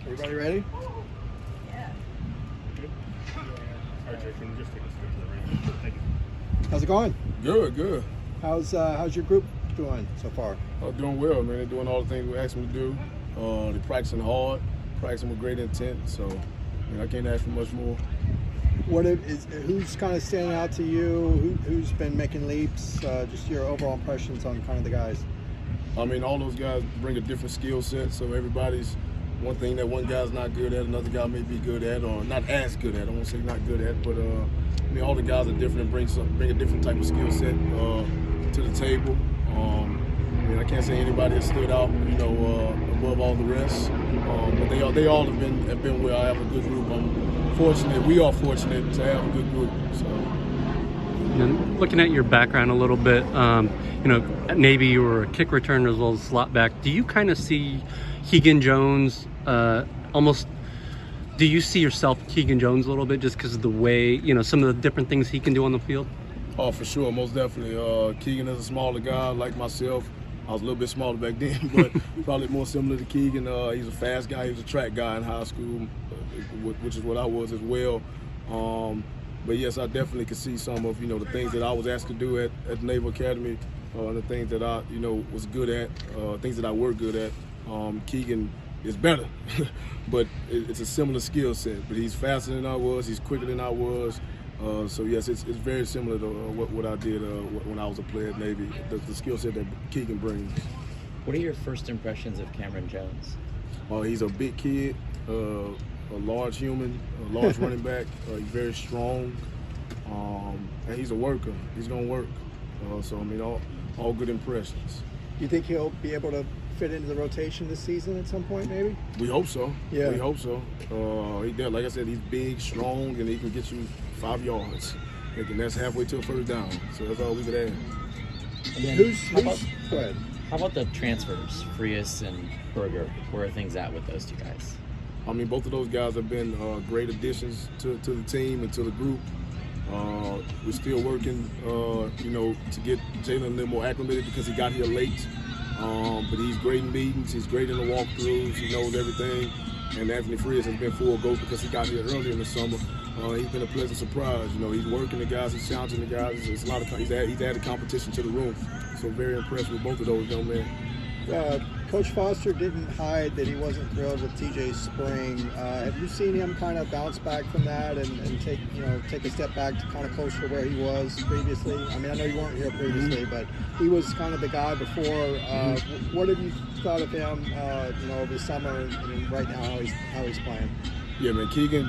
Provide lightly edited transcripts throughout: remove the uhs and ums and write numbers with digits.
Everybody ready? Yeah. All right, Jay, can you just take us straight to the ring? Thank you. How's it going? Good. How's your group doing so far? Doing well, man. They're doing all the things we asked them to do. They're practicing hard, practicing with great intent. So, I can't ask for much more. Who's kind of standing out to you? Who's been making leaps? Just your overall impressions on kind of the guys. All those guys bring a different skill set. So everybody's one thing that one guy's not good at, another guy may be good at, or not as good at. I won't say not good at, but all the guys are different and bring a different type of skill set to the table. I can't say anybody has stood out, above all the rest. But they all have been where I have a good group. We are fortunate to have a good group. So. And looking at your background a little bit, at Navy you were a kick returner as well as slot back. Do you kind of see Keegan Jones almost? Do you see yourself Keegan Jones a little bit just because of the way some of the different things he can do on the field? Oh, for sure, most definitely. Keegan is a smaller guy like myself. I was a little bit smaller back then, but probably more similar to Keegan. He's a fast guy. He was a track guy in high school, which is what I was as well. But yes, I definitely could see some of the things that I was asked to do at the Naval Academy, and the things that I was good at, things that I were good at. Keegan is better, but it's a similar skill set. But he's faster than I was. He's quicker than I was. So yes, it's very similar to what I did when I was a player at Navy. The skill set that Keegan brings. What are your first impressions of Cameron Jones? He's a big kid, a large human, a large running back. He's very strong, and he's a worker. He's gonna work. All good impressions. Do you think he'll be able to fit into the rotation this season at some point, maybe? We hope so. Yeah. We hope so. Like I said, he's big, strong, and he can get you 5 yards. And that's halfway to a first down. So that's all we could add. And then Go ahead. How about the transfers, Frias and Berger? Where are things at with those two guys? Both of those guys have been great additions to the team and to the group. We're still working, to get Jalen a little more acclimated because he got here late. But he's great in meetings. He's great in the walkthroughs. He knows everything. And Anthony Frias has been full go because he got here early in the summer. He's been a pleasant surprise. He's working the guys. He's challenging the guys. It's a lot of he's added competition to the room. So very impressed with both of those young men. Coach Foster didn't hide that he wasn't thrilled with TJ Spring. Have you seen him kind of bounce back from that and take a step back to kind of closer to where he was previously? I know you weren't here previously, but he was kind of the guy before. What have you thought of him, over the summer and right now how he's playing? Yeah, man, TJ's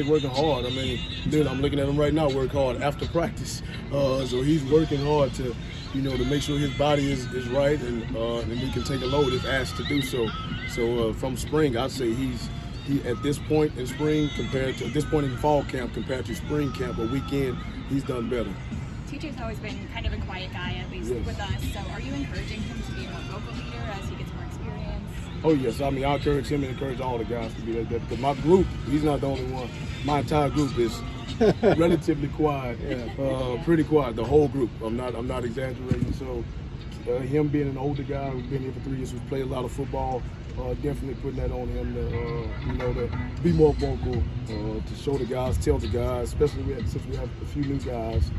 working hard. I'm looking at him right now work hard after practice. So he's working hard to make sure his body is right and he can take a load if asked to do so. So from spring, I'd say he at this point in spring this point in fall camp compared to spring camp or weekend, he's done better. TJ's always been kind of a quiet guy, at least with us. So are you encouraging him to be a more vocal leader as he gets more experience? Oh yes, I encourage him and encourage all the guys to be like that because my group, he's not the only one. My entire group is relatively quiet, pretty quiet. The whole group. I'm not exaggerating. So him being an older guy who's been here for 3 years, who's played a lot of football, definitely putting that on him to be more vocal, to show the guys, tell the guys, especially since we have a few new guys,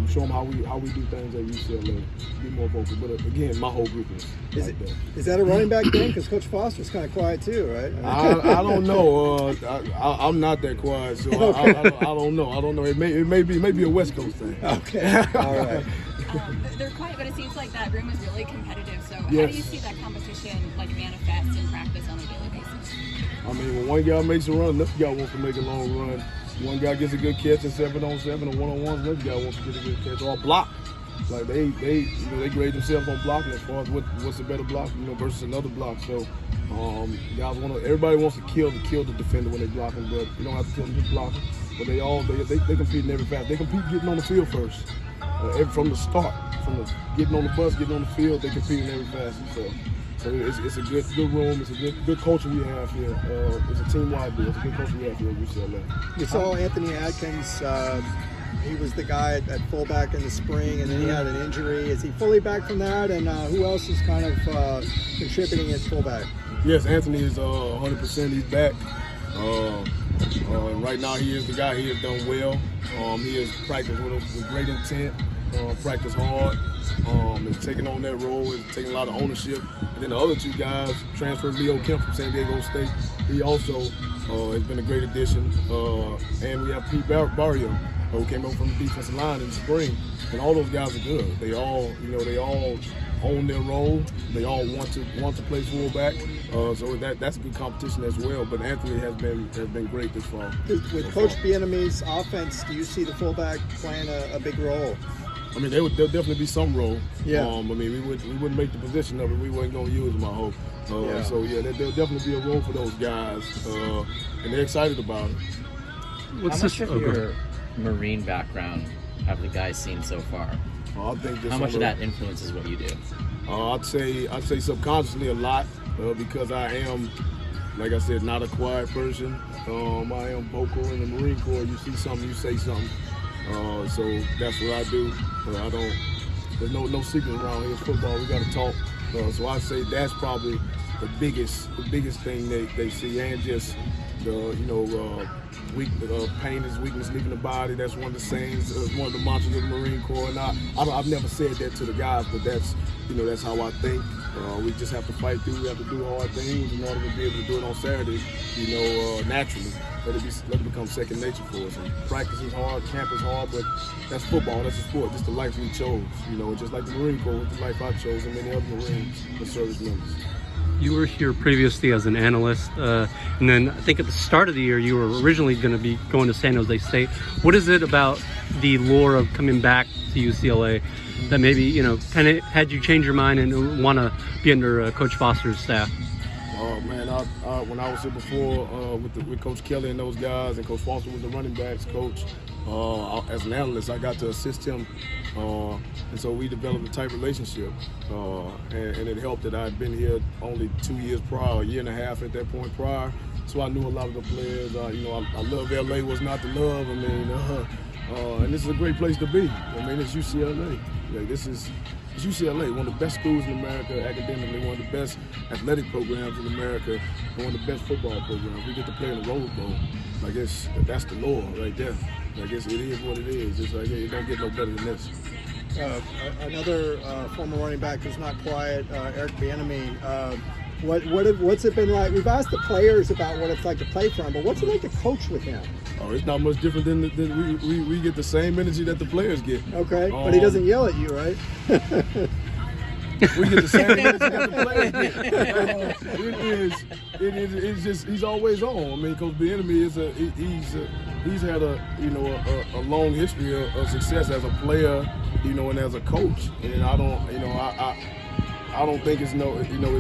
show them how we do things at UCLA. Be more vocal. But again, my whole group is like that. Is that a running back thing? Because Coach Foster's kind of quiet too, right? I don't know. I'm not that quiet, so I don't know. It may be a West Coast thing. Okay. All right. They're quiet, but it seems like that room is really competitive. So Yes. How do you see that competition manifest in practice on a daily basis? When one guy makes a run, another guy wants to make a long run. One guy gets a good catch in 7-on-7 or 1-on-1s, another guy wants to get a good catch or block. Like they grade themselves on blocking as far as what's a better block, versus another block. So everybody wants to kill the defender when they block him, but you don't have to kill them just blocking. But they compete in every facet. They compete getting on the field first. From the start, getting on the bus, getting on the field, they compete in every facet. So it's a good room. It's a good culture we have here. It's a team-wide deal. It's a good culture we have here at UCLA. You saw Anthony Adkins. He was the guy at fullback in the spring, and then he had an injury. Is he fully back from that? And who else is kind of contributing at fullback? Yes, Anthony is 100%. He's back. And right now he is the guy. He has done well. He has practiced with great intent, practiced hard. Is taking on that role, is taking a lot of ownership. And then the other two guys, transferred Leo Kemp from San Diego State. He also has been a great addition. And we have Pete Barrio, who came over from the defensive line in the spring. And all those guys are good. They all own their role. They all want to play fullback. So that's a good competition as well. But Anthony has been great this far. With Coach Bieniemy's offense, do you see the fullback playing a big role? I mean, there'll definitely be some role. Yeah. I mean, we wouldn't make the position of it. We weren't going to use them, I hope. Yeah. So yeah, there'll definitely be a role for those guys, and they're excited about it. How much of your Marine background have the guys seen so far? I think How much of that influences what you do? I'd say subconsciously a lot, because I am, like I said, not a quiet person. I am vocal in the Marine Corps. You see something, you say something. So that's what I do. There's no secret around here. It's football. We got to talk. So I say that's probably the biggest thing they see, and just the pain is weakness leaving the body. That's one of the sayings, one of the mantras of the Marine Corps. And I've never said that to the guys, but that's how I think. We just have to fight through. We have to do hard things in order to be able to do it on Saturday, naturally. Let it become second nature for us. And practice is hard, camp is hard, but that's football, that's a sport. Just the life we chose, just like the Marine Corps, the life I chose, and many other Marines, the service members. You were here previously as an analyst, and then I think at the start of the year you were originally going to be going to San Jose State. What is it about the lure of coming back to UCLA that maybe kind of had you change your mind and want to be under Coach Foster's staff? Oh man, when I was here before with Coach Kelly and those guys, and Coach Foster was the running backs coach, as an analyst, I got to assist him, and so we developed a tight relationship, and it helped that I had been here only 2 years prior, a year and a half at that point prior, so I knew a lot of the players. I love LA, was not to love. I mean, and this is a great place to be. I mean, it's UCLA. Like, it's UCLA, one of the best schools in America academically, one of the best athletic programs in America, and one of the best football programs. We get to play in the Rose Bowl. Like, that's the lore right there. Like, it is what it is. It's like, it don't get no better than this. Another former running back who's not quiet, Eric Bieniemy. What's it been like? We've asked the players about what it's like to play for him, but what's it like to coach with him? Oh, it's not much different than we get the same energy that the players get. Okay, but he doesn't yell at you, right? We get the same energy that the players get. It's just he's always on. I mean, Coach Bieniemy he's had a long history of success as a player, and as a coach. And I don't think it's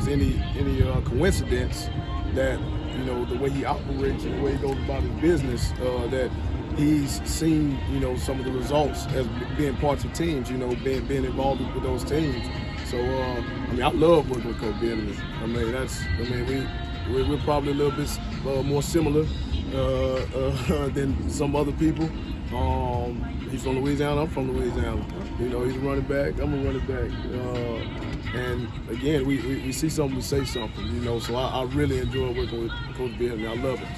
any coincidence that the way he operates and the way he goes about his business, that he's seen some of the results as being parts of teams, being involved with those teams. So I love working with Coach Bieniemy. We're probably a little bit more similar than some other people. He's from Louisiana, I'm from Louisiana. He's a running back, I'm a running back. And again, we see something, we say something, so I really enjoy working with Coach Bieniemy. I love it.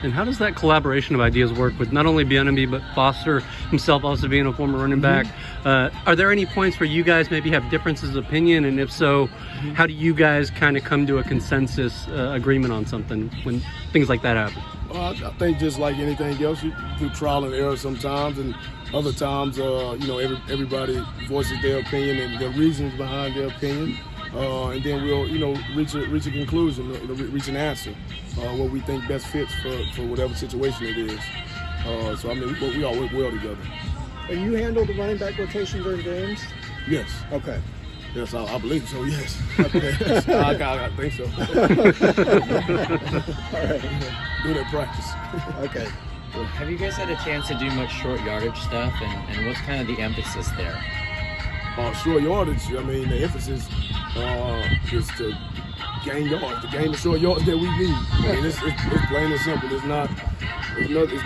And how does that collaboration of ideas work with not only Bieniemy, but Foster himself also being a former running back? Are there any points where you guys maybe have differences of opinion? And if so, how do you guys kind of come to a consensus agreement on something when things like that happen? I think just like anything else, you do trial and error sometimes, and other times, everybody voices their opinion and their reasons behind their opinion, and then we'll, reach a conclusion, reach an answer, what we think best fits for whatever situation it is. So we all work well together. And you handle the running back rotation during games? Yes. Okay. Yes, I believe so. Yes. Okay. I think so. All right. Do that practice. Okay. Have you guys had a chance to do much short yardage stuff, and what's kind of the emphasis there? Short yardage, the emphasis is to gain yards, to gain the short yards that we need. It's plain and simple. It's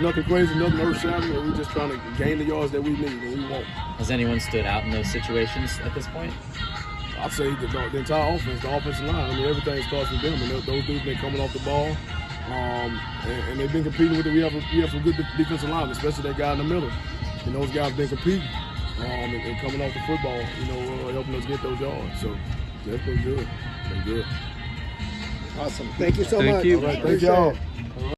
nothing crazy, nothing earth-shattering. We're just trying to gain the yards that we need and we want. Has anyone stood out in those situations at this point? I'd say the entire offense, the offensive line. I mean, everything starts with them, and those dudes been coming off the ball, and they've been competing with it. We have some good defensive linemen, especially that guy in the middle. And those guys been competing and coming off the football, helping us get those yards. So that's been good. Been good. Awesome. Thank you so Thank much. you. All right, thank Appreciate y'all. it.